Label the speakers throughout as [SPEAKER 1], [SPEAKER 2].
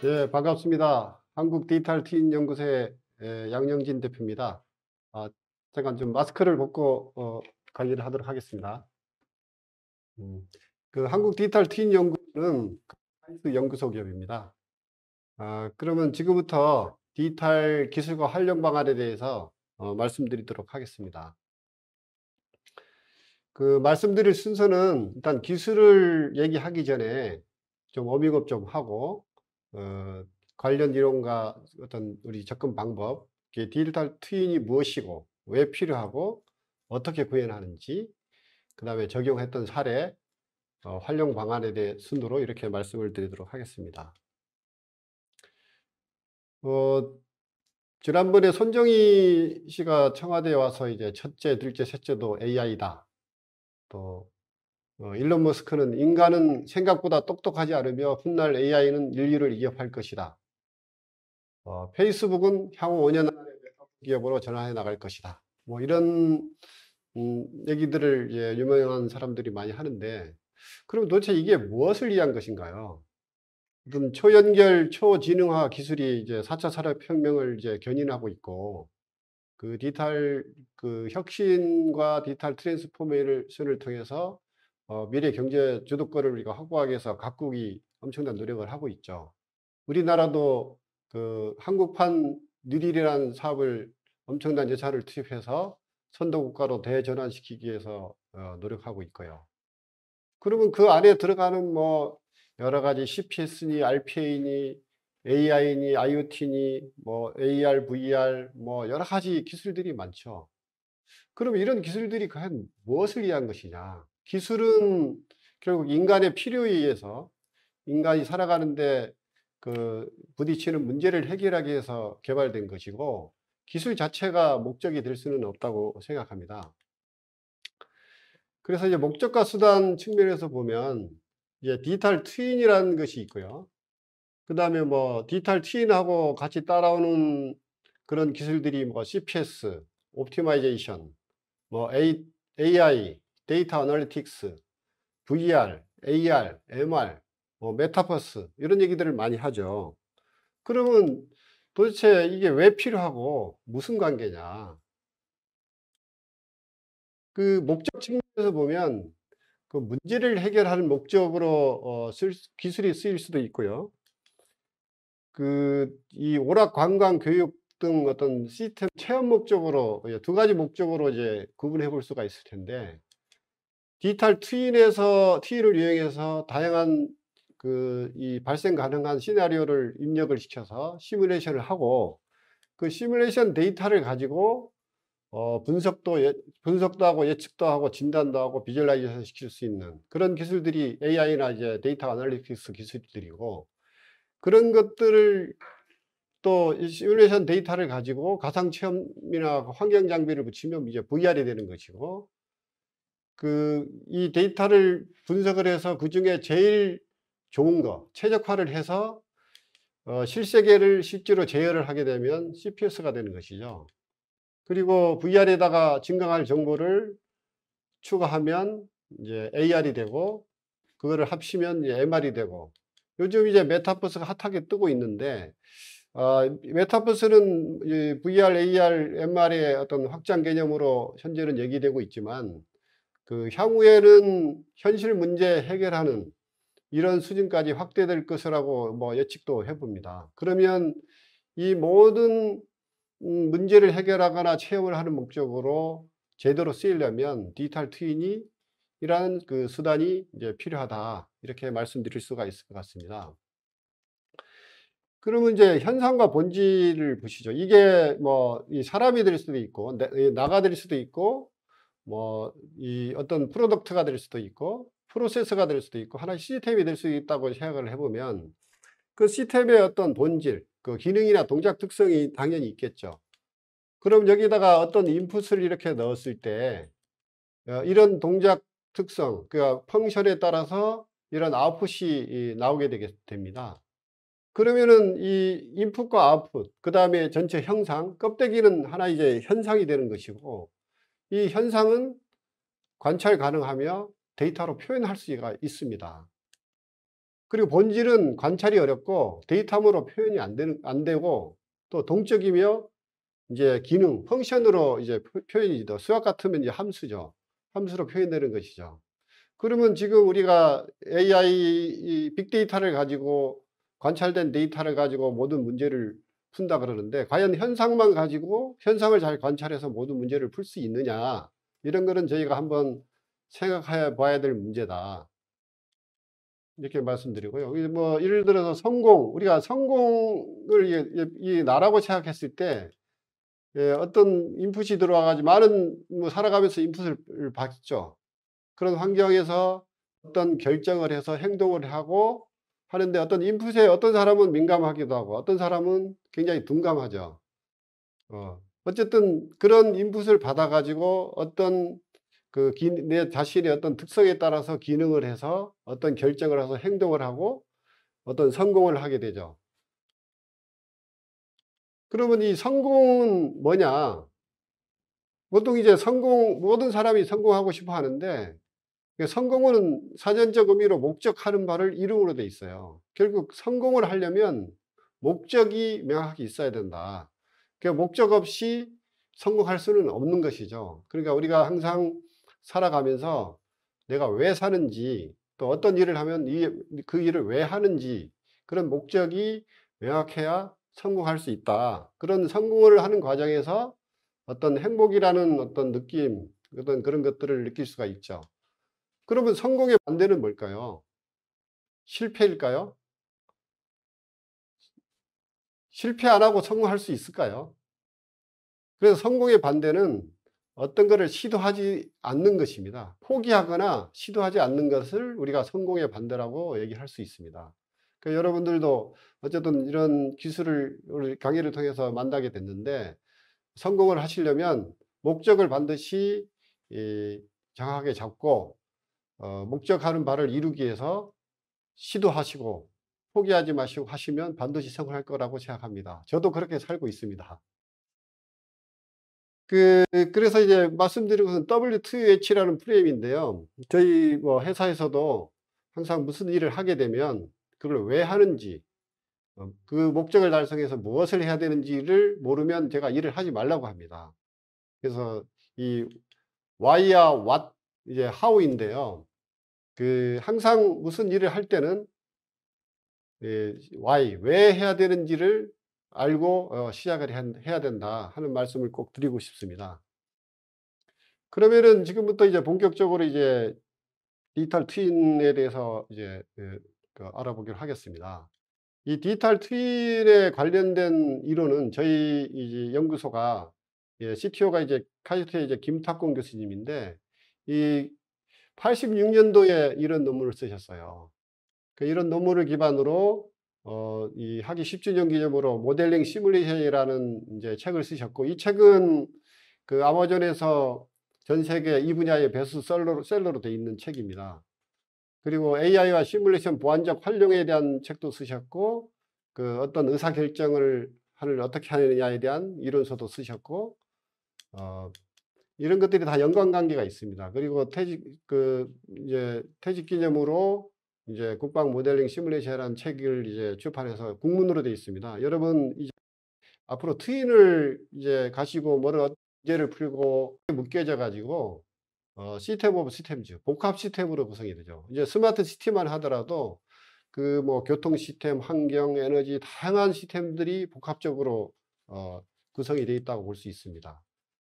[SPEAKER 1] 네, 반갑습니다. 한국 디지털 트윈 연구소의 양영진 대표입니다. 잠깐 좀 마스크를 벗고 강의를 하도록 하겠습니다. 음, 그 한국 디지털 트윈 연구소는 사이언스 연구소 기업입니다. 그러면 지금부터 디지털 기술과 활용 방안에 대해서 말씀드리도록 하겠습니다. 그 말씀드릴 순서는 일단 기술을 얘기하기 전에 좀 워밍업 좀 하고 어 관련 이론과 어떤 우리 접근 방법, 이게 디지털 트윈이 무엇이고 왜 필요하고 어떻게 구현하는지, 그다음에 적용했던 사례, 활용 방안에 대해 순으로 이렇게 말씀을 드리도록 하겠습니다. 어 지난번에 손정희 씨가 청와대에 와서 이제 첫째, 둘째, 셋째도 AI다. 또 일론 머스크는 "인간은 생각보다 똑똑하지 않으며 훗날 AI는 인류를 위협할 것이다. 페이스북은 향후 5년 안에 메타버스 기업으로 전환해 나갈 것이다." 뭐 이런 얘기들을 예 유명한 사람들이 많이 하는데, 그럼 도대체 이게 무엇을 위한 것인가요? 지금 초연결 초지능화 기술이 이제 4차 산업혁명을 이제 견인하고 있고, 그 디지털 그 혁신과 디지털 트랜스포메이션을 통해서 미래 경제 주도권을 우리가 확보하기 위해서 각국이 엄청난 노력을 하고 있죠. 우리나라도 그 한국판 뉴딜이라는 사업을 엄청난 예산을 투입해서 선도국가로 대전환시키기 위해서 노력하고 있고요. 그러면 그 안에 들어가는 뭐 여러 가지 CPS니 RPA니 AI니 IoT니 뭐 AR, VR 뭐 여러 가지 기술들이 많죠. 그러면 이런 기술들이 과연 무엇을 위한 것이냐? 기술은 결국 인간의 필요에 의해서 인간이 살아가는데 그 부딪히는 문제를 해결하기 위해서 개발된 것이고, 기술 자체가 목적이 될 수는 없다고 생각합니다. 그래서 이제 목적과 수단 측면에서 보면 이제 디지털 트윈이라는 것이 있고요. 그다음에 뭐 디지털 트윈하고 같이 따라오는 그런 기술들이 뭐 CPS, 옵티마이제이션, 뭐 AI, 데이터 애널리틱스, VR, AR, MR, 뭐 메타버스 이런 얘기들을 많이 하죠. 그러면 도대체 이게 왜 필요하고 무슨 관계냐? 그 목적 측면에서 보면 그 문제를 해결하는 목적으로 기술이 쓰일 수도 있고요. 그 이 오락 관광 교육 등 어떤 시스템 체험 목적으로, 두 가지 목적으로 이제 구분해 볼 수가 있을 텐데, 디지털 트윈에서 트윈을 이용해서 다양한 그 이 발생 가능한 시나리오를 입력을 시켜서 시뮬레이션을 하고, 그 시뮬레이션 데이터를 가지고 분석도 하고 예측도 하고 진단도 하고 비주얼라이제이션 시킬 수 있는 그런 기술들이 AI나 이제 데이터 애널리틱스 기술들이고, 그런 것들을 또 이 시뮬레이션 데이터를 가지고 가상 체험이나 환경 장비를 붙이면 이제 VR이 되는 것이고, 그 이 데이터를 분석을 해서 그중에 제일 좋은 거 최적화를 해서 실세계를 실제로 재현을 하게 되면 CPS가 되는 것이죠. 그리고 VR에다가 증강할 정보를 추가하면 이제 AR이 되고, 그거를 합치면 이제 MR이 되고, 요즘 이제 메타버스가 핫하게 뜨고 있는데, 메타버스는 이 VR, AR, MR의 어떤 확장 개념으로 현재는 얘기되고 있지만, 그 향후에는 현실 문제 해결하는 이런 수준까지 확대될 것이라고 뭐 예측도 해 봅니다. 그러면 이 모든 문제를 해결하거나 체험을 하는 목적으로 제대로 쓰이려면 디지털 트윈이 이러한 그 수단이 이제 필요하다. 이렇게 말씀드릴 수가 있을 것 같습니다. 그러면 이제 현상과 본질을 보시죠. 이게 뭐 이 사람이 될 수도 있고 이 나가 될 수도 있고 뭐 이 어떤 프로덕트가 될 수도 있고 프로세스가 될 수도 있고 하나의 시스템이 될 수 있다고 생각을 해 보면, 그 시스템의 어떤 본질, 그 기능이나 동작 특성이 당연히 있겠죠. 그럼 여기다가 어떤 인풋을 이렇게 넣었을 때 이런 동작 특성, 그러니까 펑션에 따라서 이런 아웃풋이 나오게 되게 됩니다. 그러면은 이 인풋과 아웃풋, 그다음에 전체 형상, 껍데기는 하나 이제 현상이 되는 것이고, 이 현상은 관찰 가능하며 데이터로 표현할 수가 있습니다. 그리고 본질은 관찰이 어렵고 데이터로 표현이 안 되고 또 동적이며 이제 기능, 펑션으로 이제 표현이 돼. 수학 같으면 이제 함수죠. 함수로 표현되는 것이죠. 그러면 지금 우리가 AI 이 빅데이터를 가지고 관찰된 데이터를 가지고 모든 문제를 푼다 그러는데 과연 현상만 가지고 현상을 잘 관찰해서 모든 문제를 풀 수 있느냐, 이런 거는 저희가 한번 생각해 봐야 될 문제다, 이렇게 말씀드리고요. 뭐 예를 들어서 성공, 우리가 성공을 이 나라고 생각했을 때 어떤 인풋이 들어와 가지고 많은 뭐 살아가면서 인풋을 받죠. 그런 환경에서 어떤 결정을 해서 행동을 하고 하는데 어떤 인풋에 어떤 사람은 민감하기도 하고 어떤 사람은 굉장히 둔감하죠. 어쨌든 그런 인풋을 받아 가지고 어떤 내 자신의 어떤 특성에 따라서 기능을 해서 어떤 결정을 해서 행동을 하고 어떤 성공을 하게 되죠. 그러면 이 성공은 뭐냐? 보통 이제 모든 사람이 성공하고 싶어 하는데, 성공은 사전적 의미로 목적하는 바를 이름으로 돼 있어요. 결국 성공을 하려면 목적이 명확히 있어야 된다. 목적 없이 성공할 수는 없는 것이죠. 그러니까 우리가 항상 살아가면서 내가 왜 사는지, 또 어떤 일을 하면 그 일을 왜 하는지, 그런 목적이 명확해야 성공할 수 있다. 그런 성공을 하는 과정에서 어떤 행복이라는 어떤 느낌, 어떤 그런 것들을 느낄 수가 있죠. 그러면 성공의 반대는 뭘까요? 실패일까요? 실패 안 하고 성공할 수 있을까요? 그래서 성공의 반대는 어떤 것을 시도하지 않는 것입니다. 포기하거나 시도하지 않는 것을 우리가 성공의 반대라고 얘기할 수 있습니다. 그러니까 여러분들도 어쨌든 이런 기술을 우리 강의를 통해서 만나게 됐는데, 성공을 하시려면 목적을 반드시 정확하게 잡고 목적하는 바를 이루기 위해서 시도하시고 포기하지 마시고 하시면 반드시 성공할 거라고 생각합니다. 저도 그렇게 살고 있습니다. 그래서 이제 말씀드린 것은 W2H라는 프레임인데요. 저희 뭐 회사에서도 항상 무슨 일을 하게 되면 그걸 왜 하는지, 그 목적을 달성해서 무엇을 해야 되는지를 모르면 제가 일을 하지 말라고 합니다. 그래서 이 why와 what, 이제 how인데요. 항상 무슨 일을 할 때는 why, 왜 해야 되는지를 알고 시작을 해야 된다 하는 말씀을 꼭 드리고 싶습니다. 그러면은 지금부터 이제 본격적으로 이제 디지털 트윈에 대해서 이제 알아보기로 하겠습니다. 이 디지털 트윈에 관련된 이론은 저희 이제 연구소가 CTO가 이제 카이스트의 이제 김탁공 교수님인데, 이 86년도에 이런 논문을 쓰셨어요. 이런 논문을 기반으로 이 학위 10주년 기념으로 모델링 시뮬레이션이라는 이제 책을 쓰셨고, 이 책은 아마존에서 전 세계 이 분야의 베스트셀러로 돼 있는 책입니다. 그리고 AI와 시뮬레이션 보완적 활용에 대한 책도 쓰셨고, 어떤 의사결정을 어떻게 하느냐에 대한 이론서도 쓰셨고, 이런 것들이 다 연관관계가 있습니다. 그리고 이제 퇴직 기념으로 이제 국방 모델링 시뮬레이션이라는 책을 이제 출판해서 국문으로 되어 있습니다. 여러분 이제 앞으로 트윈을 이제 가시고 뭐를 문제를 풀고 묶여져 가지고 시스템 오브 시스템즈, 복합 시스템으로 구성이 되죠. 이제 스마트 시티만 하더라도 뭐 교통 시스템, 환경, 에너지 다양한 시스템들이 복합적으로 구성이 되어 있다고 볼 수 있습니다.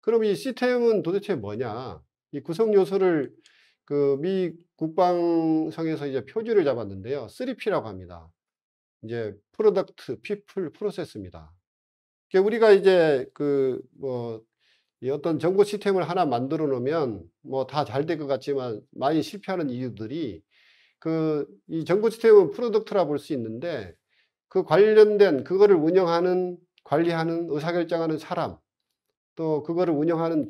[SPEAKER 1] 그럼 이 시스템은 도대체 뭐냐? 이 구성 요소를 미 국방성에서 이제 표준을 잡았는데요. 3P라고 합니다. 이제 프로덕트, 피플, 프로세스입니다. 우리가 이제 뭐 이 어떤 정보 시스템을 하나 만들어 놓으면 뭐 다 잘 될 것 같지만 많이 실패하는 이유들이, 이 정보 시스템은 프로덕트라 볼 수 있는데 관련된 그거를 운영하는, 관리하는, 의사결정하는 사람, 또 그거를 운영하는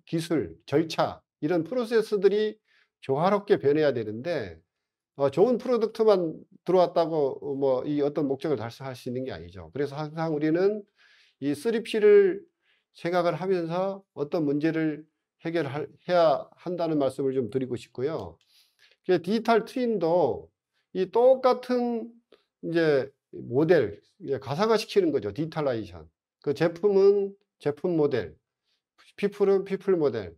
[SPEAKER 1] 기술, 절차, 이런 프로세스들이 조화롭게 변해야 되는데 좋은 프로덕트만 들어왔다고 뭐 이 어떤 목적을 달성할 수 있는 게 아니죠. 그래서 항상 우리는 이 3P를 생각을 하면서 어떤 문제를 해결해야 한다는 말씀을 좀 드리고 싶고요. 디지털 트윈도 이 똑같은 이제 모델, 이제 가상화시키는 거죠. 디지털라이제이션. 그 제품은 제품 모델, 피플은 피플 모델,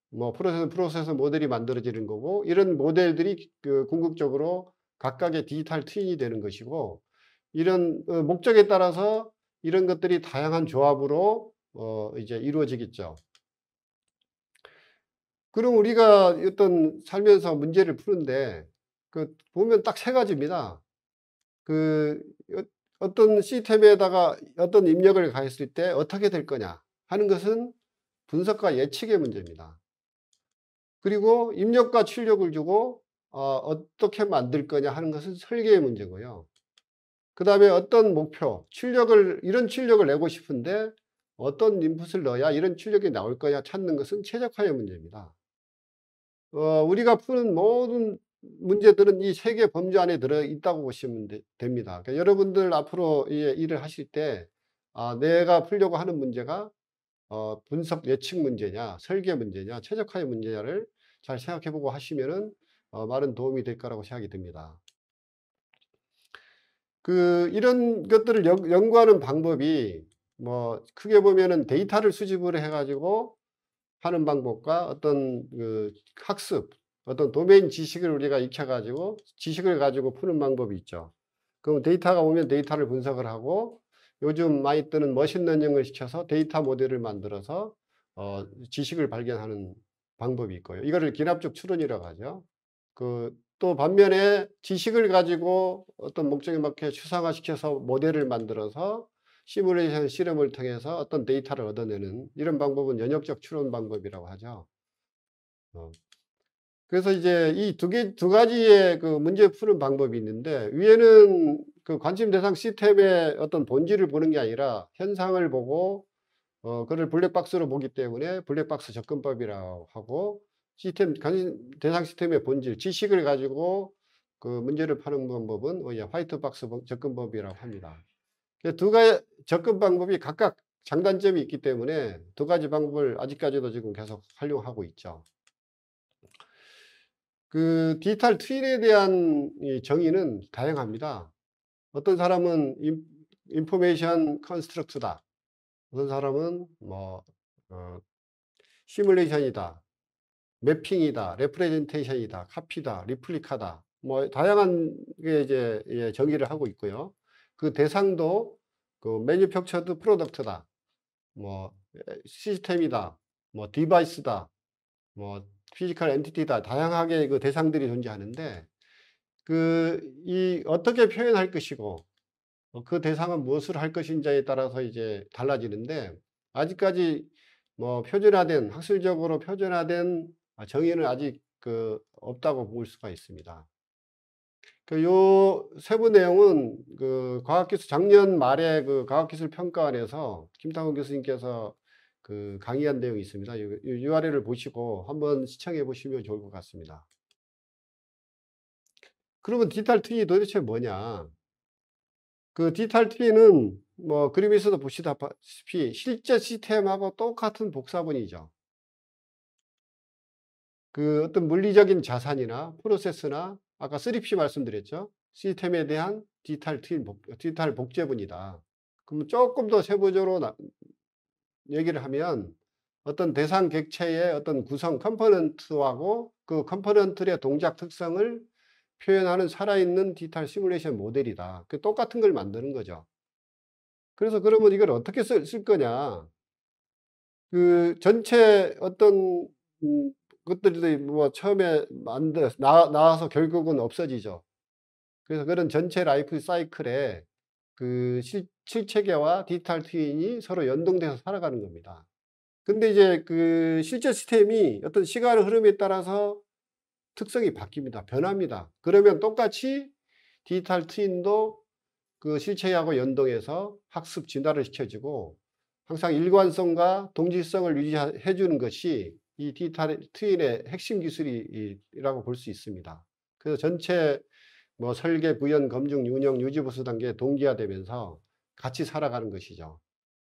[SPEAKER 1] 뭐 프로세스는 프로세스 모델이 만들어지는 거고, 이런 모델들이 그 궁극적으로 각각의 디지털 트윈이 되는 것이고, 이런 목적에 따라서 이런 것들이 다양한 조합으로 이제 이루어지겠죠. 그럼 우리가 어떤 살면서 문제를 푸는데 그 보면 딱 세 가지입니다. 그 어떤 시스템에다가 어떤 입력을 가했을 때 어떻게 될 거냐 하는 것은 분석과 예측의 문제입니다. 그리고 입력과 출력을 주고 어떻게 만들 거냐 하는 것은 설계의 문제고요. 그 다음에 어떤 목표, 이런 출력을 내고 싶은데 어떤 인풋을 넣어야 이런 출력이 나올 거냐 찾는 것은 최적화의 문제입니다. 우리가 푸는 모든 문제들은 이 세 개 범주 안에 들어 있다고 보시면 됩니다. 그러니까 여러분들 앞으로 이 일을 하실 때 내가 풀려고 하는 문제가 분석 예측 문제냐, 설계 문제냐, 최적화의 문제냐를 잘 생각해 보고 하시면은 많은 도움이 될 거라고 생각이 듭니다. 이런 것들을 연구하는 방법이 뭐 크게 보면은 데이터를 수집을 해 가지고 하는 방법과 어떤 학습, 어떤 도메인 지식을 우리가 익혀 가지고 지식을 가지고 푸는 방법이 있죠. 그럼 데이터가 오면 데이터를 분석을 하고 요즘 많이 뜨는 머신러닝을 시켜서 데이터 모델을 만들어서 지식을 발견하는 방법이 있고요. 이거를 기납적 추론이라고 하죠. 또 반면에 지식을 가지고 어떤 목적에 맞게 추상화시켜서 모델을 만들어서 시뮬레이션 실험을 통해서 어떤 데이터를 얻어내는 이런 방법은 연역적 추론 방법이라고 하죠. 어. 그래서 이제 이 두 가지의 문제 푸는 방법이 있는데, 위에는 관심 대상 시스템의 어떤 본질을 보는 게 아니라 현상을 보고 그걸 블랙박스로 보기 때문에 블랙박스 접근법이라고 하고, 관심 대상 시스템의 본질, 지식을 가지고 문제를 푸는 방법은 화이트박스 접근법이라고 합니다. 두 가지 접근 방법이 각각 장단점이 있기 때문에 두 가지 방법을 아직까지도 지금 계속 활용하고 있죠. 디지털 트윈에 대한 이 정의는 다양합니다. 어떤 사람은 인포메이션 컨스트럭트다. 어떤 사람은 시뮬레이션이다. 매핑이다. 레프레젠테이션이다. 카피다. 리플리카다. 뭐 다양한 게 이제 정의를 하고 있고요. 그 대상도 매니팩처드 프로덕트다. 뭐 시스템이다. 뭐 디바이스다. 뭐 피지컬 엔티티다. 다양하게 대상들이 존재하는데 이 어떻게 표현할 것이고 그 대상은 무엇을 할 것인지에 따라서 이제 달라지는데, 아직까지 뭐 표준화된 학술적으로 표준화된 정의는 아직 없다고 볼 수가 있습니다. 요 세부 내용은 과학기술 작년 말에 과학기술 평가원에서 김상훈 교수님께서 강의한 내용이 있습니다. 이 URL을 보시고 한번 시청해 보시면 좋을 것 같습니다. 그러면 디지털 트윈이 도대체 뭐냐? 디지털 트윈은 뭐 그림에서도 보시다시피 실제 시스템하고 똑같은 복사본이죠. 어떤 물리적인 자산이나 프로세스나 아까 3P 말씀드렸죠. 시스템에 대한 디지털 복제본이다. 그럼 조금 더 세부적으로 얘기를 하면 어떤 대상 객체의 어떤 구성 컴포넌트하고 그 컴포넌트의 동작 특성을 표현하는 살아있는 디지털 시뮬레이션 모델이다. 똑같은 걸 만드는 거죠. 그래서 그러면 이걸 어떻게 쓸 거냐. 전체 어떤 것들이 뭐 처음에 나와서 결국은 없어지죠. 그래서 그런 전체 라이프 사이클에 실체계와 디지털 트윈이 서로 연동돼서 살아가는 겁니다. 근데 이제 실제 시스템이 어떤 시간의 흐름에 따라서 특성이 바뀝니다. 변합니다. 그러면 똑같이 디지털 트윈도 실체하고 연동해서 학습 진화를 시켜주고 항상 일관성과 동질성을 유지해 주는 것이 이 디지털 트윈의 핵심 기술이라고 볼 수 있습니다. 그래서 전체 뭐 설계, 구현, 검증, 운영, 유지, 보수 단계에 동기화되면서 같이 살아가는 것이죠.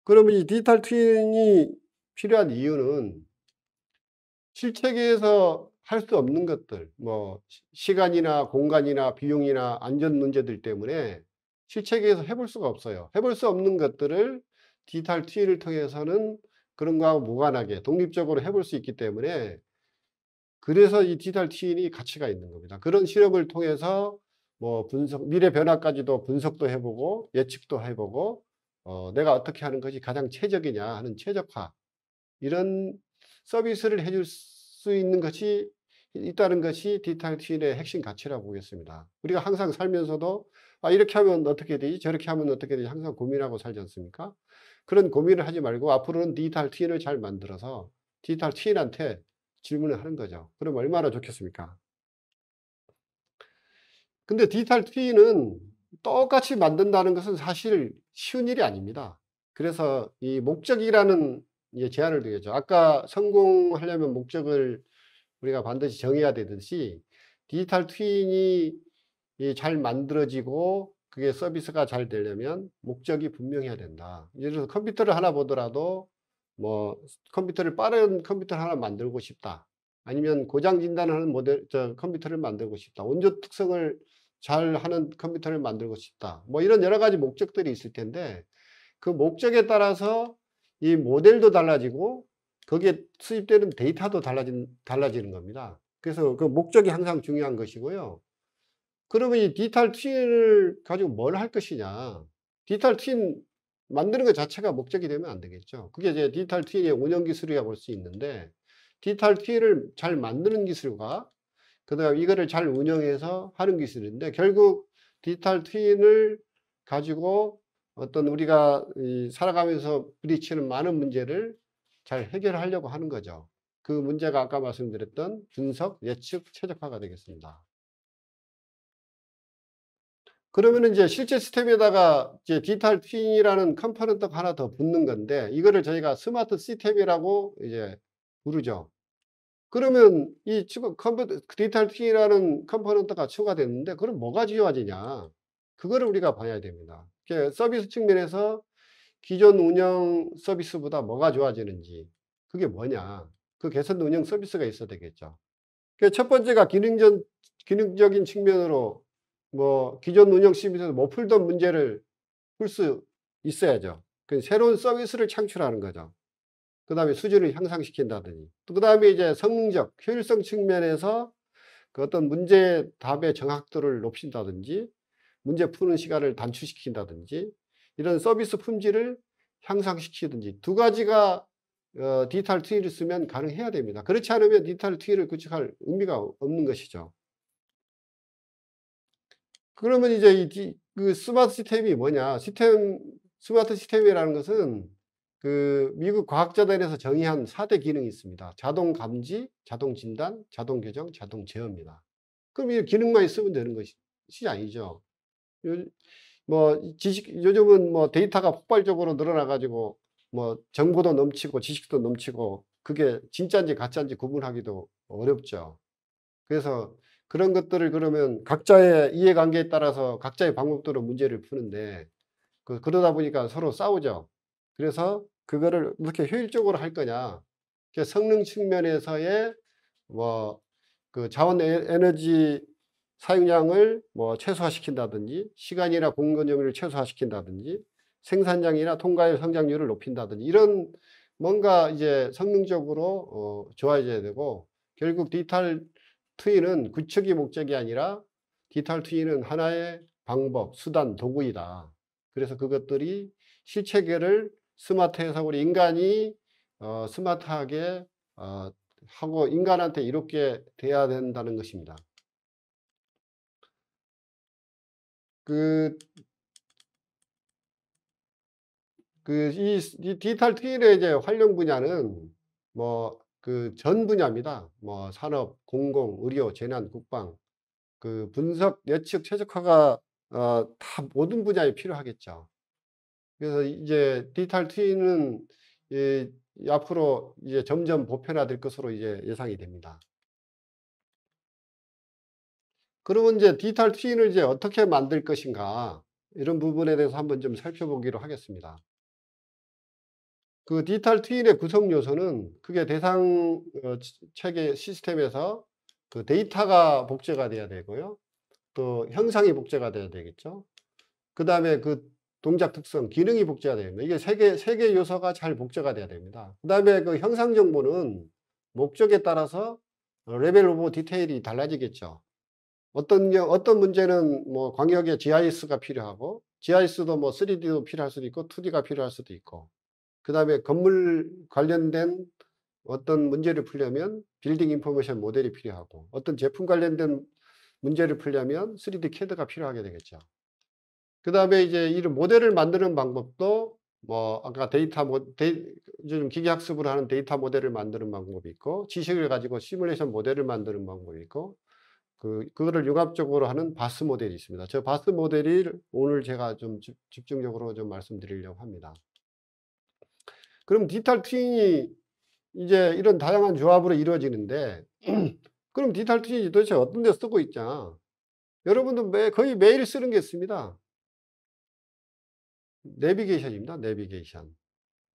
[SPEAKER 1] 그러면 이 디지털 트윈이 필요한 이유는 실체계에서 할 수 없는 것들, 뭐 시간이나 공간이나 비용이나 안전 문제들 때문에 실체계에서 해볼 수가 없어요. 해볼 수 없는 것들을 디지털 트윈을 통해서는 그런 거하고 무관하게 독립적으로 해볼 수 있기 때문에, 그래서 이 디지털 트윈이 가치가 있는 겁니다. 그런 실험을 통해서 뭐 분석, 미래 변화까지도 분석도 해보고 예측도 해보고, 내가 어떻게 하는 것이 가장 최적이냐 하는 최적화, 이런 서비스를 해줄 수 있는 것이 있다는 것이 디지털 트윈의 핵심 가치라고 보겠습니다. 우리가 항상 살면서도 이렇게 하면 어떻게 되지? 저렇게 하면 어떻게 되지? 항상 고민하고 살지 않습니까? 그런 고민을 하지 말고 앞으로는 디지털 트윈을 잘 만들어서 디지털 트윈한테 질문을 하는 거죠. 그럼 얼마나 좋겠습니까? 근데 디지털 트윈은 똑같이 만든다는 것은 사실 쉬운 일이 아닙니다. 그래서 이 목적이라는 제한을 두겠죠. 아까 성공하려면 목적을 우리가 반드시 정해야 되듯이, 디지털 트윈이 잘 만들어지고 그게 서비스가 잘 되려면 목적이 분명해야 된다. 예를 들어서 컴퓨터를 하나 보더라도 뭐 컴퓨터를 빠른 컴퓨터를 하나 만들고 싶다. 아니면 고장 진단하는 컴퓨터를 만들고 싶다. 원조 특성을 잘 하는 컴퓨터를 만들고 싶다. 뭐 이런 여러 가지 목적들이 있을 텐데, 그 목적에 따라서 이 모델도 달라지고 거기에 수입되는 데이터도 달라지는 겁니다. 그래서 그 목적이 항상 중요한 것이고요. 그러면 이 디지털 트윈을 가지고 뭘 할 것이냐. 디지털 트윈 만드는 것 자체가 목적이 되면 안 되겠죠. 그게 이제 디지털 트윈의 운영 기술이라고 볼 수 있는데, 디지털 트윈을 잘 만드는 기술과 그다음에 이거를 잘 운영해서 하는 기술인데, 결국 디지털 트윈을 가지고 어떤 우리가 살아가면서 부딪히는 많은 문제를 잘 해결하려고 하는 거죠. 그 문제가 아까 말씀드렸던 분석, 예측, 최적화가 되겠습니다. 그러면은 이제 실제 시스템에다가 이제 디지털 트윈이라는 컴포넌트가 하나 더 붙는 건데, 이거를 저희가 스마트 시스템이라고 이제 부르죠. 그러면 이 디지털 트윈이라는 컴포넌트가 추가됐는데, 그럼 뭐가 좋아지냐? 그거를 우리가 봐야 됩니다. 서비스 측면에서 기존 운영 서비스보다 뭐가 좋아지는지, 그게 뭐냐? 그 개선 운영 서비스가 있어야 되겠죠. 첫 번째가 기능적인 측면으로 뭐 기존 운영 시스템에서 못 풀던 문제를 풀 수 있어야죠. 그 새로운 서비스를 창출하는 거죠. 그다음에 수준을 향상시킨다든지, 또 그다음에 이제 성능적, 효율성 측면에서 그 어떤 문제 답의 정확도를 높인다든지, 문제 푸는 시간을 단축시킨다든지, 이런 서비스 품질을 향상시키든지, 두 가지가 디지털 트윈을 쓰면 가능해야 됩니다. 그렇지 않으면 디지털 트윈을 구축할 의미가 없는 것이죠. 그러면 이제 그 스마트 시스템이 뭐냐? 스마트 시스템이라는 것은 그 미국 과학자단에서 정의한 4대 기능이 있습니다. 자동 감지, 자동 진단, 자동 교정, 자동 제어입니다. 그럼 이 기능만 있으면 되는 것이 아니죠. 요 요즘은 뭐 데이터가 폭발적으로 늘어나 가지고 뭐 정보도 넘치고 지식도 넘치고, 그게 진짜인지 가짜인지 구분하기도 어렵죠. 그래서 그런 것들을 그러면 각자의 이해관계에 따라서 각자의 방법대로 문제를 푸는데, 그러다 보니까 서로 싸우죠. 그래서 그거를 어떻게 효율적으로 할 거냐. 성능 측면에서의 뭐 그 자원 에너지 사용량을 뭐 최소화시킨다든지, 시간이나 공간 요소를 최소화시킨다든지, 생산량이나 통과율 성장률을 높인다든지, 이런 뭔가 이제 성능적으로 좋아져야 되고, 결국 디지털 트윈은 구축이 목적이 아니라 디지털 트윈은 하나의 방법, 수단, 도구이다. 그래서 그것들이 실체계를 스마트해서 우리 인간이 스마트하게 하고 인간한테 이롭게 돼야 된다는 것입니다. 그, 이 디지털 트윈의 이제 활용 분야는 뭐 그 전 분야입니다. 뭐 산업, 공공, 의료, 재난, 국방, 그 분석, 예측, 최적화가 다 모든 분야에 필요하겠죠. 그래서 이제 디지털 트윈은 앞으로 이제 점점 보편화될 것으로 이제 예상이 됩니다. 그러면 이제 디지털 트윈을 이제 어떻게 만들 것인가, 이런 부분에 대해서 한번 좀 살펴보기로 하겠습니다. 그 디지털 트윈의 구성 요소는, 그게 대상 체계 시스템에서 그 데이터가 복제가 돼야 되고요. 또 형상이 복제가 돼야 되겠죠. 그다음에 그 동작 특성, 기능이 복제가 됩니다. 이게 세 개 요소가 잘 복제가 돼야 됩니다. 그다음에 그 형상 정보는 목적에 따라서 레벨 오브 디테일이 달라지겠죠. 어떤 문제는 뭐 광역의 GIS가 필요하고 GIS도 뭐 3D도 필요할 수도 있고 2D가 필요할 수도 있고 그다음에 건물 관련된 어떤 문제를 풀려면 빌딩 인포메이션 모델이 필요하고 어떤 제품 관련된 문제를 풀려면 3D CAD가 필요하게 되겠죠. 그다음에 이제 이런 모델을 만드는 방법도 뭐 아까 요즘 기계 학습으로 하는 데이터 모델을 만드는 방법이 있고 지식을 가지고 시뮬레이션 모델을 만드는 방법이 있고 그거를 융합적으로 하는 바스 모델이 있습니다. 저 바스 모델이 오늘 제가 좀 집중적으로 좀 말씀드리려고 합니다. 그럼 디지털 트윈이 이제 이런 다양한 조합으로 이루어지는데 그럼 디지털 트윈이 도대체 어떤 데 쓰고 있냐? 여러분도 거의 매일 쓰는 게 있습니다. 내비게이션입니다. 내비게이션.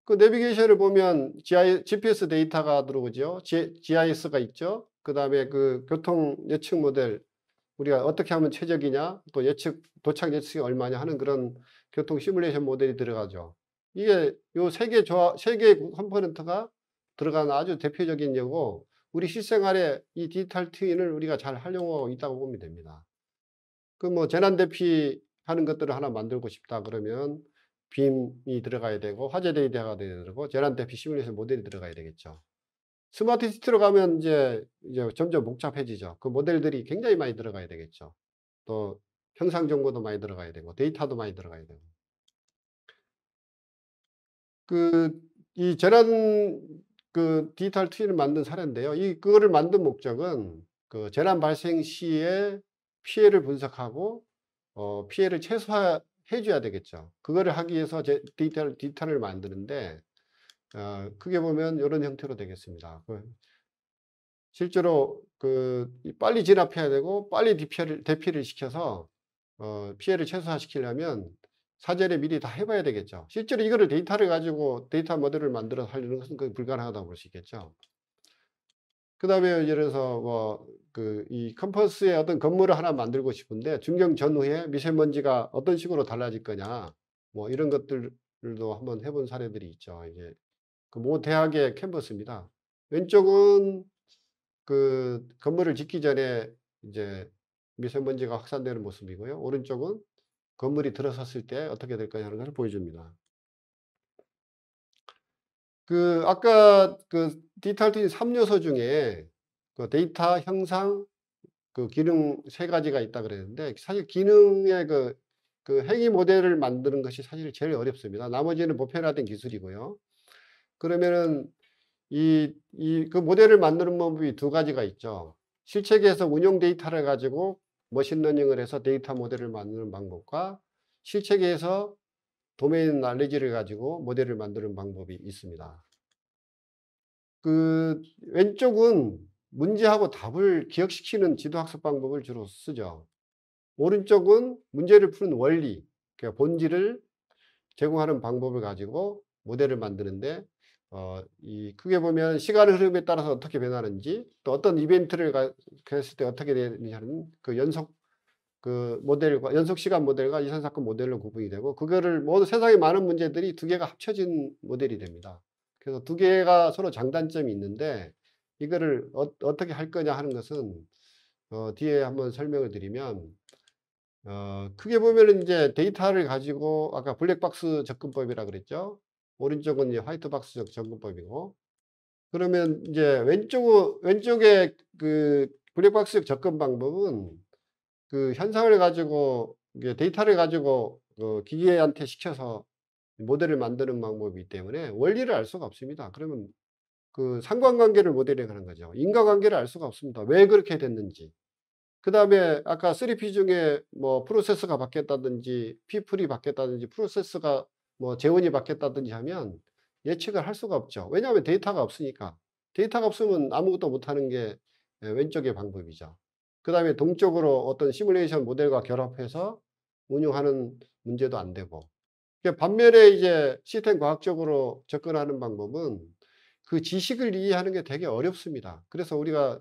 [SPEAKER 1] 그 내비게이션을 보면 GPS 데이터가 들어오죠. GIS가 있죠. 그다음에 그 교통 예측 모델 우리가 어떻게 하면 최적이냐 또 도착 예측이 얼마냐 하는 그런 교통 시뮬레이션 모델이 들어가죠. 이게 요 세 개 컴포넌트가 들어가는 아주 대표적인 예고 우리 실생활에 이 디지털 트윈을 우리가 잘 활용하고 있다고 보면 됩니다. 그 뭐 재난 대피하는 것들을 하나 만들고 싶다 그러면 빔이 들어가야 되고 화재 데이터가 돼야 되고 재난 대피 시뮬레이션 모델이 들어가야 되겠죠. 스마트 시티로 가면 이제 점점 복잡해지죠. 그 모델들이 굉장히 많이 들어가야 되겠죠. 또 형상 정보도 많이 들어가야 되고 데이터도 많이 들어가야 되고. 이 재난 디지털 트윈을 만든 사례인데요. 그거를 만든 목적은 그 재난 발생 시에 피해를 분석하고 피해를 최소화해 줘야 되겠죠. 그거를 하기 위해서 디지털을 만드는데 크게 보면 이런 형태로 되겠습니다. 실제로 빨리 진압해야 되고 빨리 대피를 시켜서 피해를 최소화시키려면 사전에 미리 다 해봐야 되겠죠. 실제로 이거를 데이터를 가지고 데이터 모델을 만들어서 하려는 것은 거의 불가능하다고 볼 수 있겠죠. 그 다음에 예를 들어서 이 캠퍼스에 어떤 건물을 하나 만들고 싶은데 중경 전후에 미세먼지가 어떤 식으로 달라질 거냐 뭐 이런 것들도 한번 해본 사례들이 있죠. 이게 모 대학의 캠퍼스입니다. 왼쪽은 건물을 짓기 전에 이제 미세먼지가 확산되는 모습이고요. 오른쪽은 건물이 들어섰을 때 어떻게 될 거냐 하는 것을 보여줍니다. 아까 디지털 트윈 3요소 중에 데이터, 형상, 기능 세 가지가 있다 그랬는데 사실 기능의 행위 모델을 만드는 것이 사실 제일 어렵습니다. 나머지는 보편화된 기술이고요. 그러면은 그 모델을 만드는 방법이 두 가지가 있죠. 실체계에서 운용 데이터를 가지고 머신러닝을 해서 데이터 모델을 만드는 방법과 실체계에서 도메인 날리지를 가지고 모델을 만드는 방법이 있습니다. 왼쪽은 문제하고 답을 기억시키는 지도학습 방법을 주로 쓰죠. 오른쪽은 문제를 푸는 원리, 그러니까 본질을 제공하는 방법을 가지고 모델을 만드는데 크게 보면 시간의 흐름에 따라서 어떻게 변하는지 또 어떤 이벤트를 했을 때 어떻게 되는지 하는 모델과 연속 시간 모델과 이산 사건 모델로 구분이 되고 그거를 모두 세상에 많은 문제들이 두 개가 합쳐진 모델이 됩니다. 그래서 두 개가 서로 장단점이 있는데 이거를 어떻게 할 거냐 하는 것은 뒤에 한번 설명을 드리면 크게 보면은 이제 데이터를 가지고 아까 블랙박스 접근법이라 그랬죠. 오른쪽은 이제 화이트박스 접근법이고 그러면 이제 왼쪽에 블랙박스 접근 방법은 현상을 가지고 데이터를 가지고 기계한테 시켜서 모델을 만드는 방법이기 때문에 원리를 알 수가 없습니다. 그러면 상관관계를 모델링하는 거죠. 인과관계를 알 수가 없습니다. 왜 그렇게 됐는지. 그 다음에 아까 3P 중에 뭐 프로세스가 바뀌었다든지 피플이 바뀌었다든지 프로세스가 뭐 재원이 바뀌었다든지 하면 예측을 할 수가 없죠. 왜냐하면 데이터가 없으니까. 데이터가 없으면 아무것도 못하는 게 왼쪽의 방법이죠. 그 다음에 동쪽으로 어떤 시뮬레이션 모델과 결합해서 운용하는 문제도 안 되고. 반면에 이제 시스템 과학적으로 접근하는 방법은 그 지식을 이해하는 게 되게 어렵습니다. 그래서 우리가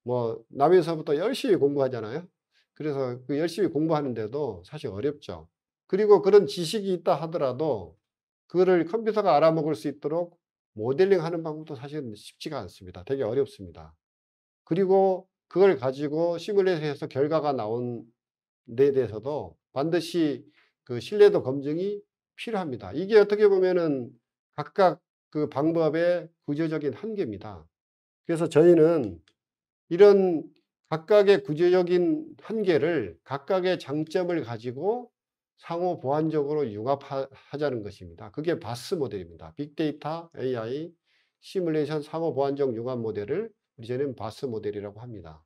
[SPEAKER 1] 뭐 나면서부터 열심히 공부하잖아요. 그래서 그 열심히 공부하는데도 사실 어렵죠. 그리고 그런 지식이 있다 하더라도 그거를 컴퓨터가 알아먹을 수 있도록 모델링하는 방법도 사실은 쉽지가 않습니다. 되게 어렵습니다. 그리고 그걸 가지고 시뮬레이션해서 결과가 나온 데 대해서도 반드시 그 신뢰도 검증이 필요합니다. 이게 어떻게 보면은 각각 그 방법의 구조적인 한계입니다. 그래서 저희는 이런 각각의 구조적인 한계를 각각의 장점을 가지고 상호 보완적으로 융합하자는 것입니다. 그게 바스 모델입니다. 빅데이터, AI, 시뮬레이션 상호 보완적 융합 모델을 우리 저는 바스 모델이라고 합니다.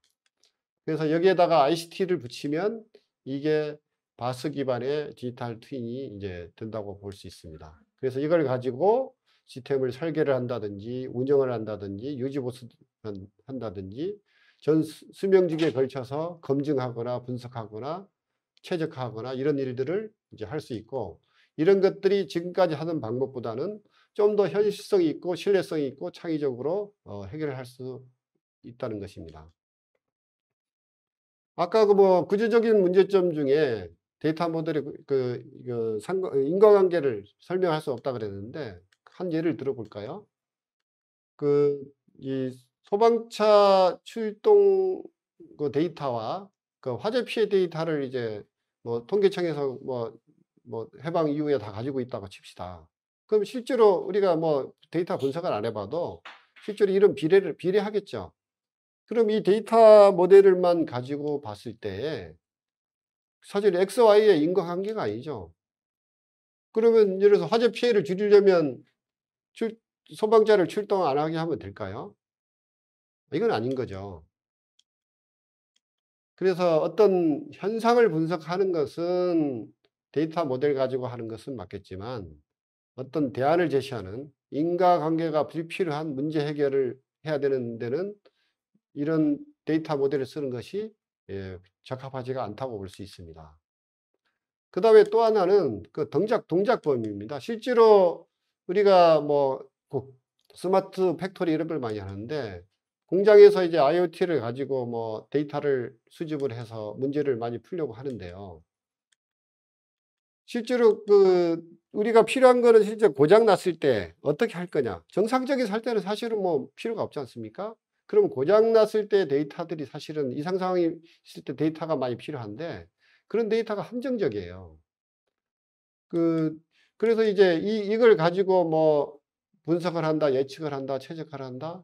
[SPEAKER 1] 그래서 여기에다가 ICT를 붙이면 이게 바스 기반의 디지털 트윈이 이제 된다고 볼 수 있습니다. 그래서 이걸 가지고 시스템을 설계를 한다든지 운영을 한다든지 유지보수 한다든지 전 수명주기에 걸쳐서 검증하거나 분석하거나 최적화하거나 이런 일들을 이제 할 수 있고, 이런 것들이 지금까지 하던 방법보다는 좀 더 현실성이 있고 신뢰성이 있고 창의적으로 해결을 할 수 있다는 것입니다. 아까 그 뭐 구조적인 문제점 중에 데이터 모델의 인과관계를 설명할 수 없다 그랬는데 한 예를 들어볼까요? 그 이 소방차 출동 그 데이터와 그 화재 피해 데이터를 이제 뭐 통계청에서 뭐 해방 이후에 다 가지고 있다고 칩시다. 그럼 실제로 우리가 뭐 데이터 분석을 안 해봐도 실제로 이런 비례하겠죠. 그럼 이 데이터 모델을만 가지고 봤을 때 사실 XY의 인과관계가 아니죠. 그러면 예를 들어서 화재 피해를 줄이려면 소방차를 출동 안 하게 하면 될까요? 이건 아닌 거죠. 그래서 어떤 현상을 분석하는 것은 데이터 모델 가지고 하는 것은 맞겠지만 어떤 대안을 제시하는 인과관계가 불필요한 문제 해결을 해야 되는 데는 이런 데이터 모델을 쓰는 것이 적합하지가 않다고 볼 수 있습니다. 그다음에 또 하나는 그 동작 범위입니다. 실제로 우리가 뭐 스마트 팩토리 이런 걸 많이 하는데 공장에서 이제 IoT를 가지고 뭐 데이터를 수집을 해서 문제를 많이 풀려고 하는데요. 실제로 그 우리가 필요한 거는 실제 고장 났을 때 어떻게 할 거냐. 정상적인 살 때는 사실은 뭐 필요가 없지 않습니까? 그럼 고장 났을 때 데이터들이 사실은 이상 상황이 있을 때 데이터가 많이 필요한데 그런 데이터가 한정적이에요. 그 그래서 이제 이걸 가지고 뭐 분석을 한다, 예측을 한다, 최적화를 한다.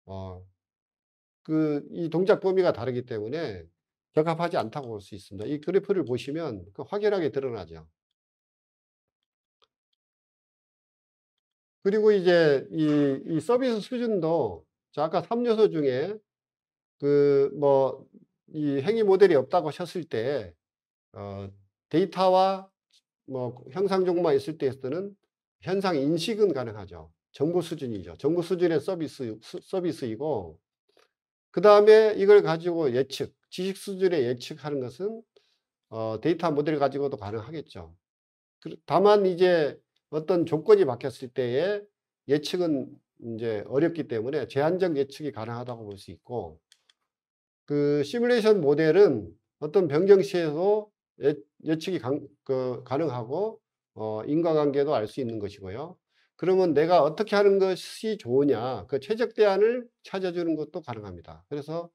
[SPEAKER 1] 어 이 동작 범위가 다르기 때문에 적합하지 않다고 볼 수 있습니다. 이 그래프를 보시면 그 확연하게 드러나죠. 그리고 이제 이 서비스 수준도 자 아까 3 요소 중에 그 뭐 이 행위 모델이 없다고 하셨을 때 데이터와 뭐 형상 정보만 있을 때에서는 현상 인식은 가능하죠. 정보 수준이죠. 정보 수준의 서비스이고 그다음에 이걸 가지고 지식 수준의 예측하는 것은 데이터 모델 가지고도 가능하겠죠. 다만 이제 어떤 조건이 바뀌었을 때의 예측은 인제 어렵기 때문에 제한적 예측이 가능하다고 볼 수 있고 그 시뮬레이션 모델은 어떤 변경 시에도 예측이 가능하고 인과관계도 알 수 있는 것이고요. 그러면 내가 어떻게 하는 것이 좋으냐 그 최적 대안을 찾아주는 것도 가능합니다. 그래서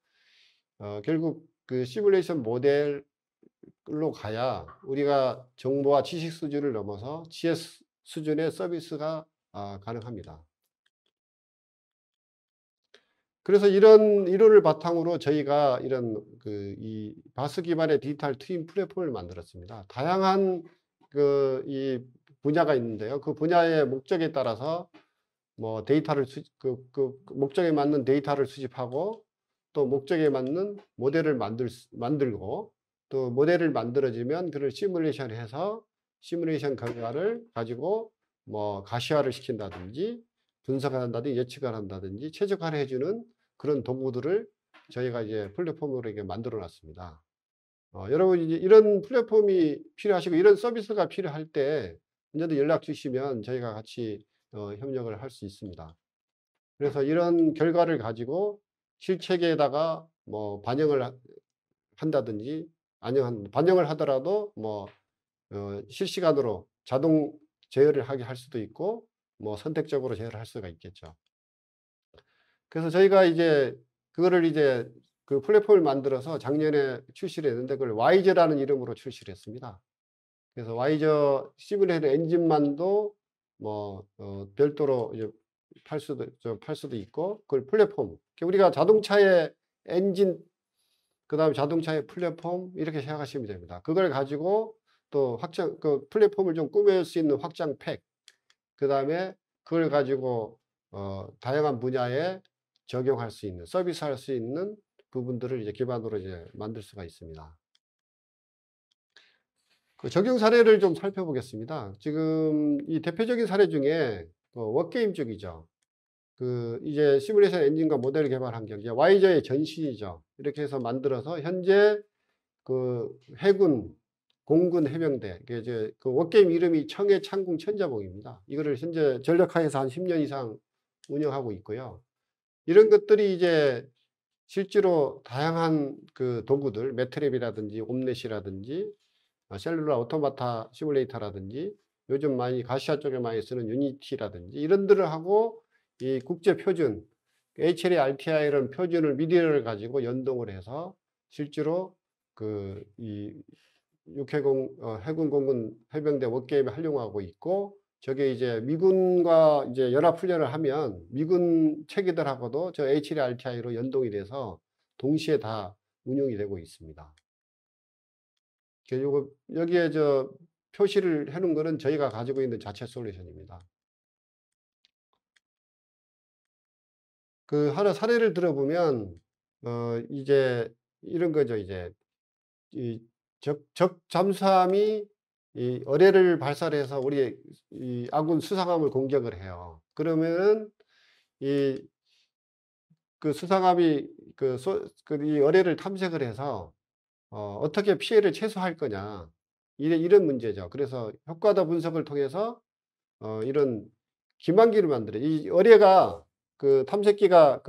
[SPEAKER 1] 결국 그 시뮬레이션 모델로 가야 우리가 정보와 지식 수준을 넘어서 지혜 수준의 서비스가 가능합니다. 그래서 이런 이론을 바탕으로 저희가 이런 이 바스 기반의 디지털 트윈 플랫폼을 만들었습니다. 다양한 이 분야가 있는데요. 그 분야의 목적에 따라서 뭐 데이터를 목적에 맞는 데이터를 수집하고 또 목적에 맞는 모델을 만들고 또 모델을 만들어지면 그걸 시뮬레이션해서 시뮬레이션 결과를 가지고 뭐 가시화를 시킨다든지 분석을 한다든지 예측을 한다든지 최적화를 해주는 그런 도구들을 저희가 이제 플랫폼으로 이렇게 만들어 놨습니다. 여러분이 이제 이런 플랫폼이 필요하시고 이런 서비스가 필요할 때 언제든 연락 주시면 저희가 같이 협력을 할 수 있습니다. 그래서 이런 결과를 가지고 실체계에다가 뭐 반영을 한다든지, 아니면 반영을 하더라도 뭐 실시간으로 자동 제어를 하게 할 수도 있고, 뭐 선택적으로 제어를 할 수가 있겠죠. 그래서 저희가 이제 그거를 이제 그 플랫폼을 만들어서 작년에 출시를 했는데, 그걸 와이저라는 이름으로 출시를 했습니다. 그래서 와이저 시뮬레이션 엔진만도 뭐 별도로 이제 팔 수도 있고, 그걸 플랫폼, 우리가 자동차의 엔진, 그다음에 자동차의 플랫폼, 이렇게 생각하시면 됩니다. 그걸 가지고 또 확장, 그 플랫폼을 좀 꾸밀 수 있는 확장 팩, 그다음에 그걸 가지고 다양한 분야에 적용할 수 있는, 서비스할 수 있는 부분들을 이제 기반으로 이제 만들 수가 있습니다. 그 적용 사례를 좀 살펴보겠습니다. 지금 이 대표적인 사례 중에 워게임 쪽이죠. 그 이제 시뮬레이션 엔진과 모델 개발 환경, 이제 와이저의 전신이죠. 이렇게 해서 만들어서 현재 그 해군, 공군 해병대, 그 이제 그 워게임 이름이 청해 창궁 천자봉입니다. 이거를 현재 전력하에서 한 10년 이상 운영하고 있고요. 이런 것들이 이제 실제로 다양한 그 도구들, 매트랩이라든지 옴넷이라든지 셀룰라 오토마타 시뮬레이터라든지, 요즘 많이 가시아 쪽에 많이 쓰는 유니티라든지 이런 들을 하고, 이 국제 표준 HLA, RTI 이런 표준을, 미디어를 가지고 연동을 해서 실제로 그 이 육해공 해군 공군 해병대 워게임에 활용하고 있고, 저게 이제 미군과 이제 연합 훈련을 하면 미군 체계들하고도 저 HLA, RTI로 연동이 돼서 동시에 다 운용이 되고 있습니다. 요거 여기에 저 표시를 해 놓은 거는 저희가 가지고 있는 자체 솔루션입니다. 그 하나 사례를 들어보면 이제 이런 거죠. 이제 이 적 잠수함이 이 어뢰를 발사를 해서 우리 이 아군 수상함을 공격을 해요. 그러면은 이 그 수상함이 이 어뢰를 탐색을 해서 어떻게 피해를 최소화할 거냐, 이런 문제죠. 그래서 효과도 분석을 통해서 이런 기만기를 만들어요. 이 어뢰가, 그 탐색기가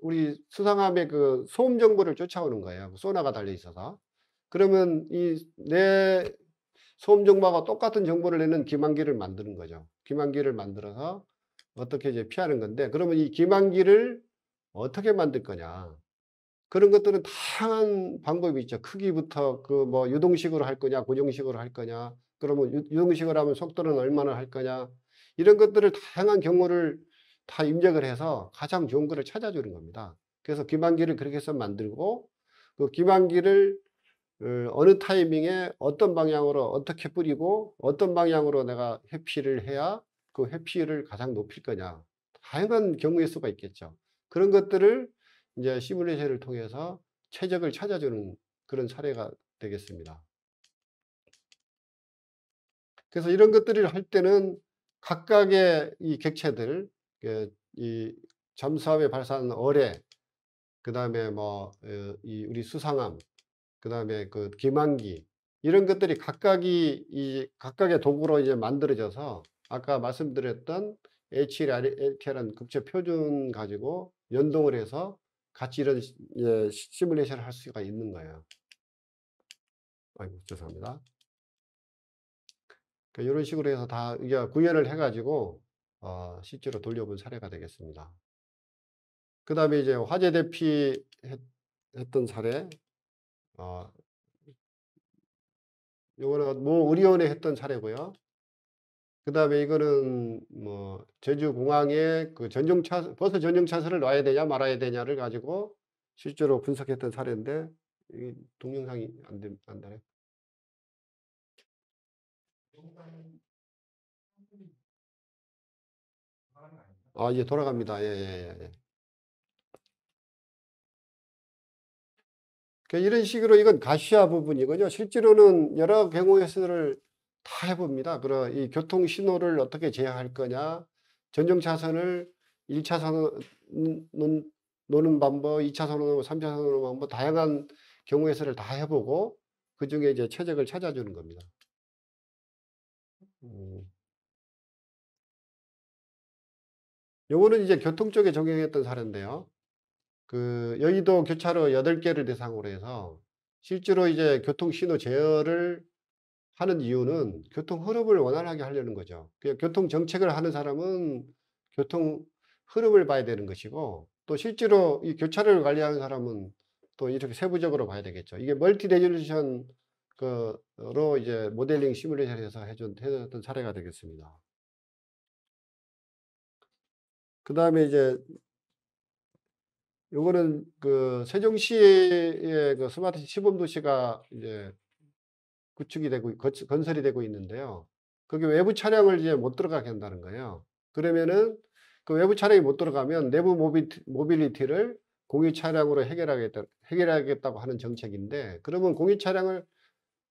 [SPEAKER 1] 우리 수상함의 그 소음 정보를 쫓아오는 거예요. 소나가 달려 있어서. 그러면 이 내 소음 정보와 똑같은 정보를 내는 기만기를 만드는 거죠. 기만기를 만들어서 어떻게 이제 피하는 건데, 그러면 이 기만기를 어떻게 만들 거냐. 그런 것들은 다양한 방법이 있죠. 크기부터 그 뭐 유동식으로 할 거냐, 고정식으로 할 거냐, 그러면 유동식으로 하면 속도는 얼마나 할 거냐, 이런 것들을 다양한 경우를 다 입력을 해서 가장 좋은 거를 찾아주는 겁니다. 그래서 기만기를 그렇게 해서 만들고, 그 기만기를 어느 타이밍에 어떤 방향으로 어떻게 뿌리고 어떤 방향으로 내가 회피를 해야 그 회피율을 가장 높일 거냐. 다양한 경우의 수가 있겠죠. 그런 것들을 이제 시뮬레이션을 통해서 최적을 찾아주는 그런 사례가 되겠습니다. 그래서 이런 것들을 할 때는 각각의 이 객체들, 이 잠수함에 발사하는 어뢰, 그 다음에 뭐 이 우리 수상함, 그다음에 그 기만기, 이런 것들이 각각이 이 각각의 도구로 이제 만들어져서 아까 말씀드렸던 HLRT라는 국제 표준 가지고 연동을 해서 같이 이런 시뮬레이션을 할 수가 있는 거예요. 아이고, 죄송합니다. 그러니까 이런 식으로 해서 다 이게 구현을 해가지고 실제로 돌려본 사례가 되겠습니다. 그 다음에 이제 화재 대피 했던 사례, 어, 요거는 모 의료원에 했던 사례고요. 그다음에 이거는 뭐 제주공항에 그 버스 전용 차선을 놔야 되냐 말아야 되냐를 가지고 실제로 분석했던 사례인데, 이 동영상이 안 되네. 아, 예, 돌아갑니다. 예, 예, 예. 이런 식으로 이건 가시화 부분이거든요. 실제로는 여러 경우에서를 다 해봅니다. 그럼 이 교통 신호를 어떻게 제어할 거냐, 전용 차선을 1차선으로 노는 방법, 2차선으로, 3차선으로 노는 방법, 다양한 경우에서를 다 해보고 그 중에 이제 최적을 찾아주는 겁니다. 요거는 이제 교통 쪽에 적용했던 사례인데요. 그 여의도 교차로 8개를 대상으로 해서 실제로 이제 교통 신호 제어를 하는 이유는 교통 흐름을 원활하게 하려는 거죠. 교통 정책을 하는 사람은 교통 흐름을 봐야 되는 것이고, 또 실제로 이 교차로를 관리하는 사람은 또 이렇게 세부적으로 봐야 되겠죠. 이게 멀티 레졸루션 그로 이제 모델링 시뮬레이션에서 해줬던 사례가 되겠습니다. 그다음에 이제 요거는 그 세종시의 그 스마트 시범 도시가 이제 구축이 되고 건설이 되고 있는데요. 거기 외부 차량을 이제 못 들어가게 한다는 거예요. 그러면은 그 외부 차량이 못 들어가면 내부 모빌리티를 공유 차량으로 해결하겠다고 하는 정책인데, 그러면 공유 차량을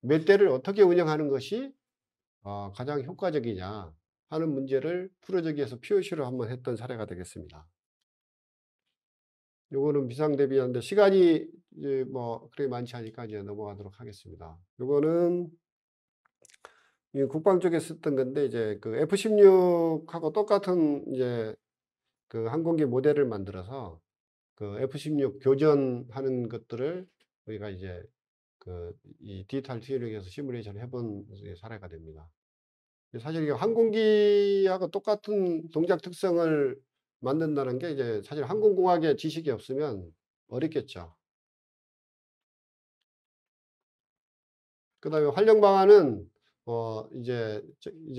[SPEAKER 1] 몇 대를 어떻게 운영하는 것이 가장 효과적이냐 하는 문제를 풀어주기 위해서 POC로 한번 했던 사례가 되겠습니다. 요거는 비상 대비하는데 시간이 이제 뭐 그렇게 많지 않으니까 이제 넘어가도록 하겠습니다. 요거는 이 국방 쪽에 썼던 건데, 이제 그 F-16하고 똑같은 이제 그 항공기 모델을 만들어서 그 F-16 교전하는 것들을 우리가 이제 그 이 디지털 트윈을 시뮬레이션을 해본 사례가 됩니다. 사실 이게 항공기하고 똑같은 동작 특성을 만든다는 게 이제 사실 항공공학의 지식이 없으면 어렵겠죠. 그다음에 활용 방안은 이제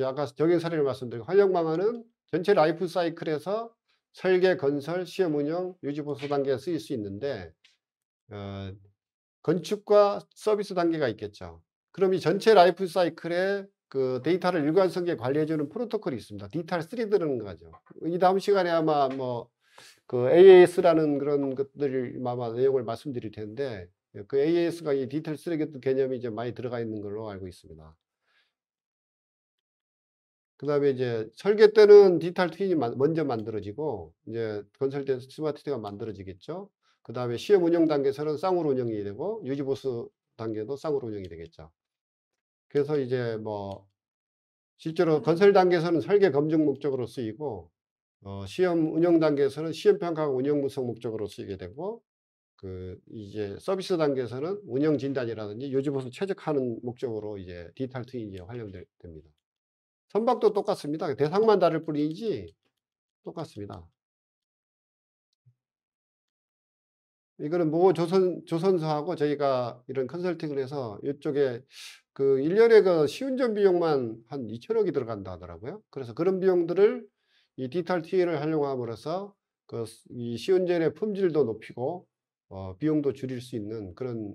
[SPEAKER 1] 아까 적용 사례를 말씀드리고, 활용 방안은 전체 라이프 사이클에서 설계, 건설, 시험 운영, 유지 보수 단계에 쓰일 수 있는데, 어 건축과 서비스 단계가 있겠죠. 그럼 이 전체 라이프 사이클에 그 데이터를 일관성 있게 관리해 주는 프로토콜이 있습니다. 디지털 스리드라는 거죠. 이 다음 시간에 아마 뭐 그 AAS라는 그런 것들을 아마 내용을 말씀드릴 텐데, 그 AAS가 이 디지털 쓰레기 개념이 이제 많이 들어가 있는 걸로 알고 있습니다. 그다음에 이제 설계 때는 디지털 트윈이 먼저 만들어지고, 이제 건설 때 스마트 시티가 만들어지겠죠. 그다음에 시험 운영 단계에서는 쌍으로 운영이 되고, 유지 보수 단계도 쌍으로 운영이 되겠죠. 그래서 이제 뭐 실제로 건설 단계에서는 설계 검증 목적으로 쓰이고, 시험 운영 단계에서는 시험 평가하고 운영 분석 목적으로 쓰이게 되고, 그 이제 서비스 단계에서는 운영 진단이라든지 유지 보수 최적화하는 목적으로 이제 디지털 트윈이 활용됩니다. 선박도 똑같습니다. 대상만 다를 뿐이지 똑같습니다. 이거는 모 조선소하고 저희가 이런 컨설팅을 해서 이쪽에 그 1년에 그 시운전 비용만 한 2천억이 들어간다 하더라고요. 그래서 그런 비용들을 이 디지털 TN을 활용함으로써 그 이 시운전의 품질도 높이고 비용도 줄일 수 있는 그런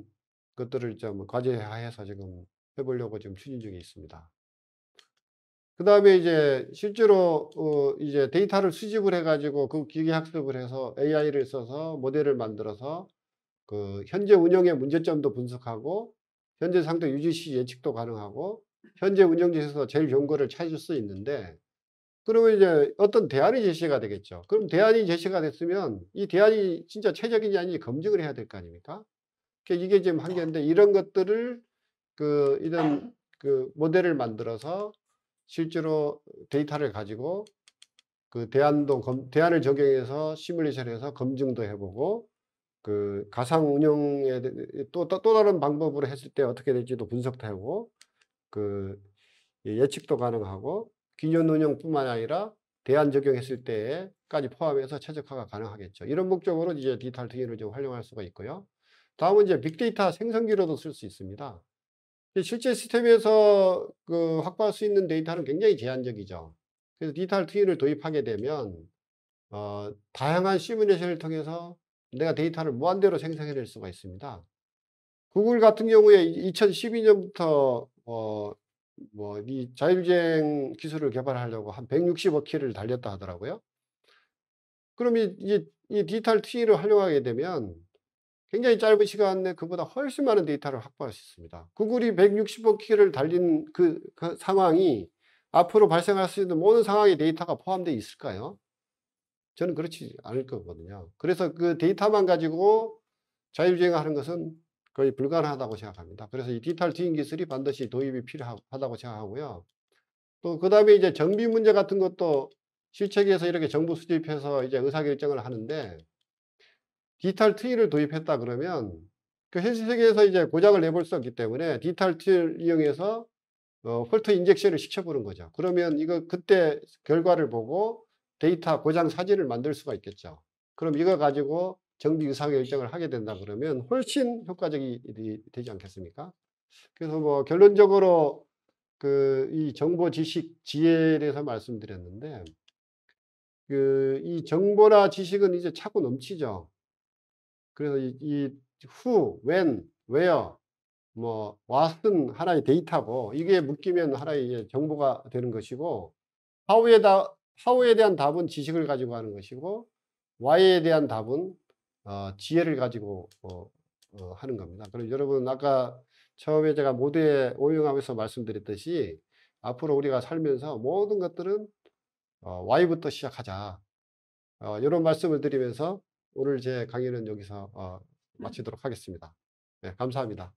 [SPEAKER 1] 것들을 좀 과제화해서 지금 해보려고 지금 추진 중에 있습니다. 그다음에 이제 실제로 이제 데이터를 수집을 해 가지고 그 기계 학습을 해서 AI를 써서 모델을 만들어서 그 현재 운영의 문제점도 분석하고, 현재 상태 유지 시 예측도 가능하고, 현재 운영지에서 제일 좋은 거를 찾을 수 있는데, 그러면 이제 어떤 대안이 제시가 되겠죠. 그럼 대안이 제시가 됐으면 이 대안이 진짜 최적이냐 아닌지 검증을 해야 될 거 아닙니까? 이게 지금 한계인데, 이런 것들을 이런 그 모델을 만들어서 실제로 데이터를 가지고 그 대안을 적용해서 시뮬레이션해서 검증도 해 보고, 그 가상 운영에 또 다른 방법으로 했을 때 어떻게 될지도 분석도 하고, 그 예측도 가능하고, 기존 운영뿐만 아니라 대안 적용했을 때까지 포함해서 최적화가 가능하겠죠. 이런 목적으로 이제 디지털 트윈을 좀 활용할 수가 있고요. 다음은 이제 빅데이터 생성기로도 쓸 수 있습니다. 실제 시스템에서 그 확보할 수 있는 데이터는 굉장히 제한적이죠. 그래서 디지털 트윈을 도입하게 되면 다양한 시뮬레이션을 통해서 내가 데이터를 무한대로 생성해낼 수가 있습니다. 구글 같은 경우에 2012년부터 뭐 이 자율주행 기술을 개발하려고 한 160억 킬를 달렸다 하더라고요. 그럼 이 디지털 트윈을 활용하게 되면 굉장히 짧은 시간 내에 그보다 훨씬 많은 데이터를 확보할 수 있습니다. 구글이 160억 킬을 달린 그 상황이 앞으로 발생할 수 있는 모든 상황에 데이터가 포함되어 있을까요? 저는 그렇지 않을 거거든요. 그래서 그 데이터만 가지고 자율주행하는 것은 거의 불가능하다고 생각합니다. 그래서 이 디지털 트윈 기술이 반드시 도입이 필요하다고 생각하고요. 또 그다음에 이제 정비 문제 같은 것도 실체계에서 이렇게 정보 수집해서 이제 의사결정을 하는데, 디지털 트위를 도입했다 그러면 그 현실 세계에서 이제 고장을 내볼 수 없기 때문에 디지털 트위를 이용해서 폴트 인젝션을 시켜보는 거죠. 그러면 이거 그때 결과를 보고 데이터 고장 사진을 만들 수가 있겠죠. 그럼 이거 가지고 정비 의사결정을 하게 된다 그러면 훨씬 효과적이 되지 않겠습니까? 그래서 뭐 결론적으로 그 이 정보, 지식, 지혜에 대해서 말씀드렸는데 그 이 정보나 지식은 이제 차고 넘치죠. 그래서 이 who, when, where, 뭐 what은 하나의 데이터고 이게 묶이면 하나의 이제 정보가 되는 것이고 how에 대한 답은 지식을 가지고 하는 것이고 why에 대한 답은 지혜를 가지고 하는 겁니다. 그럼 여러분 아까 처음에 제가 모두에応用하면서 말씀드렸듯이 앞으로 우리가 살면서 모든 것들은 why부터 시작하자. 이런 말씀을 드리면서 오늘 제 강의는 여기서 마치도록 하겠습니다. 네, 감사합니다.